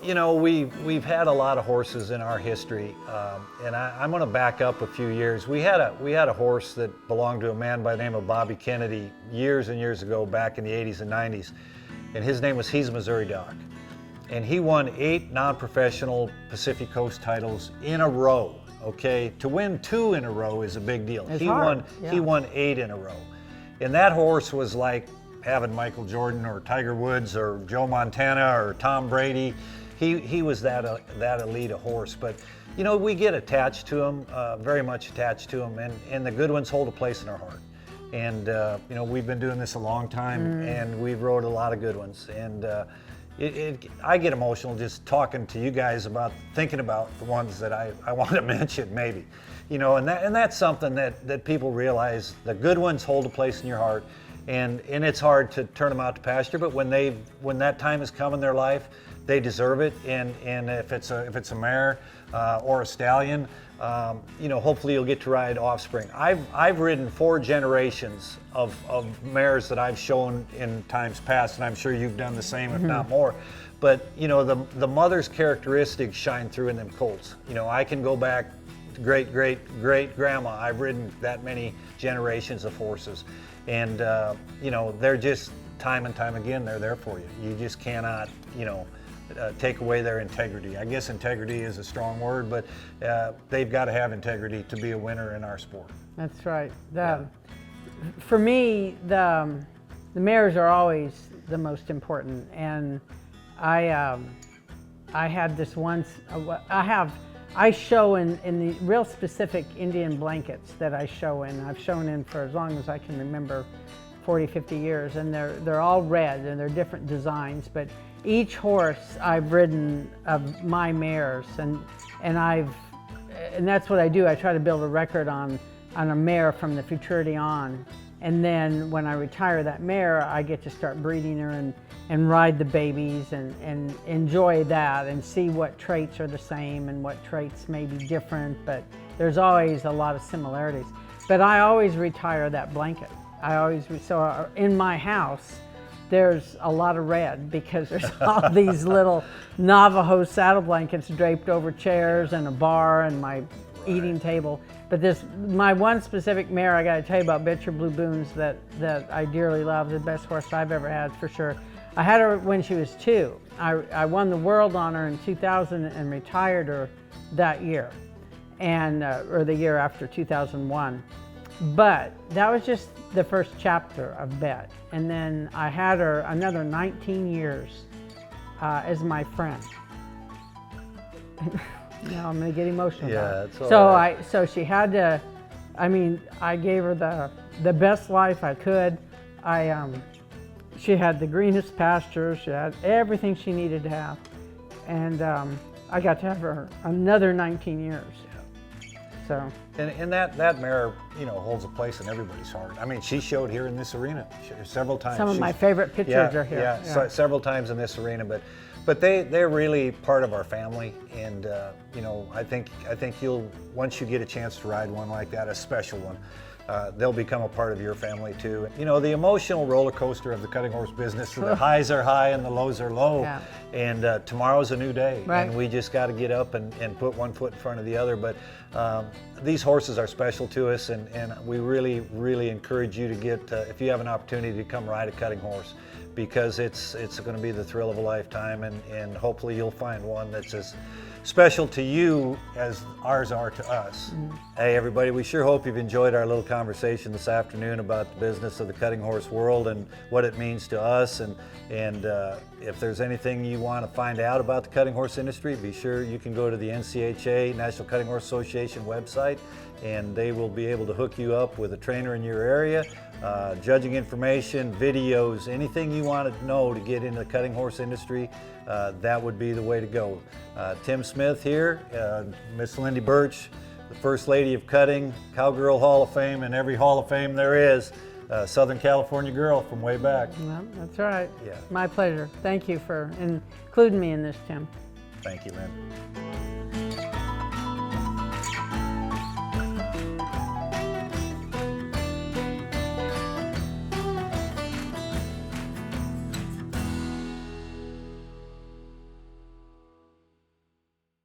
You know, we've had a lot of horses in our history, and I'm going to back up a few years. We had a horse that belonged to a man by the name of Bobby Kennedy years and years ago, back in the 80s and 90s, and his name was He's Missouri Doc, and he won 8 non-professional Pacific Coast titles in a row. Okay, to win 2 in a row is a big deal. It's hard. He won 8 in a row, and that horse was like having Michael Jordan or Tiger Woods or Joe Montana or Tom Brady. He was that elite a horse, but you know, we get attached to him, very much attached to him, and the good ones hold a place in our heart. And you know, we've been doing this a long time, and we've rode a lot of good ones. And I get emotional just talking to you guys about thinking about the ones that I want to mention, maybe, you know, and that's something that people realize. The good ones hold a place in your heart, and it's hard to turn them out to pasture, but when that time has come in their life, they deserve it, and if it's a mare or a stallion, you know, hopefully you'll get to ride offspring. I've ridden 4 generations of mares that I've shown in times past, and I'm sure you've done the same, if not more. But you know, the mother's characteristics shine through in them colts. You know, I can go back to great grandma. I've ridden that many generations of horses, and you know, they're just time and time again, they're there for you. You just cannot, you know, take away their integrity. I guess integrity is a strong word, but they've got to have integrity to be a winner in our sport. That's right. For me, the mares are always the most important, and I had this once. I show in the real specific Indian blankets that I show in. I've shown in for as long as I can remember, 40, 50 years, and they're all red and they're different designs, but each horse I've ridden of my mares, and that's what I do. I try to build a record on a mare from the futurity on, and then when I retire that mare, I get to start breeding her and ride the babies and enjoy that and see what traits are the same and what traits may be different, but there's always a lot of similarities. But I always retire that blanket. So in my house, there's a lot of red because there's all these little Navajo saddle blankets draped over chairs and a bar and my eating table. But my one specific mare I got to tell you about, Bitcher Blue Boons, that I dearly love, the best horse I've ever had for sure. I had her when she was 2. I won the world on her in 2000 and retired her that year, and or the year after, 2001. But that was just the first chapter of Bet. And then I had her another 19 years as my friend. Now I'm gonna get emotional. Yeah, it's all right. So she had to, I mean, I gave her the best life I could. She had the greenest pastures, she had everything she needed to have. And I got to have her another 19 years. So. And that mare, you know, holds a place in everybody's heart. I mean, she showed here in this arena several times. Some of my favorite pictures are here. Yeah, several times in this arena, but they're really part of our family, and you know, I think you'll, once you get a chance to ride one like that, a special one, they'll become a part of your family too. You know, the emotional roller coaster of the cutting horse business, the highs are high and the lows are low, and tomorrow's a new day, and we just got to get up and put one foot in front of the other. But these horses are special to us, and we really encourage you to get, if you have an opportunity, to come ride a cutting horse, because it's going to be the thrill of a lifetime, and hopefully you'll find one that's as special to you as ours are to us. Hey everybody, we sure hope you've enjoyed our little conversation this afternoon about the business of the cutting horse world and what it means to us, and if there's anything you want to find out about the cutting horse industry, be sure you can go to the NCHA, National Cutting Horse Association website, and they will be able to hook you up with a trainer in your area. Judging information, videos, anything you want to know to get into the cutting horse industry, that would be the way to go. Tim Smith here, Miss Lindy Birch, the First Lady of Cutting, Cowgirl Hall of Fame, and every Hall of Fame there is. Southern California girl from way back. Well, that's right. Yeah. My pleasure. Thank you for including me in this, Tim. Thank you, Lynn.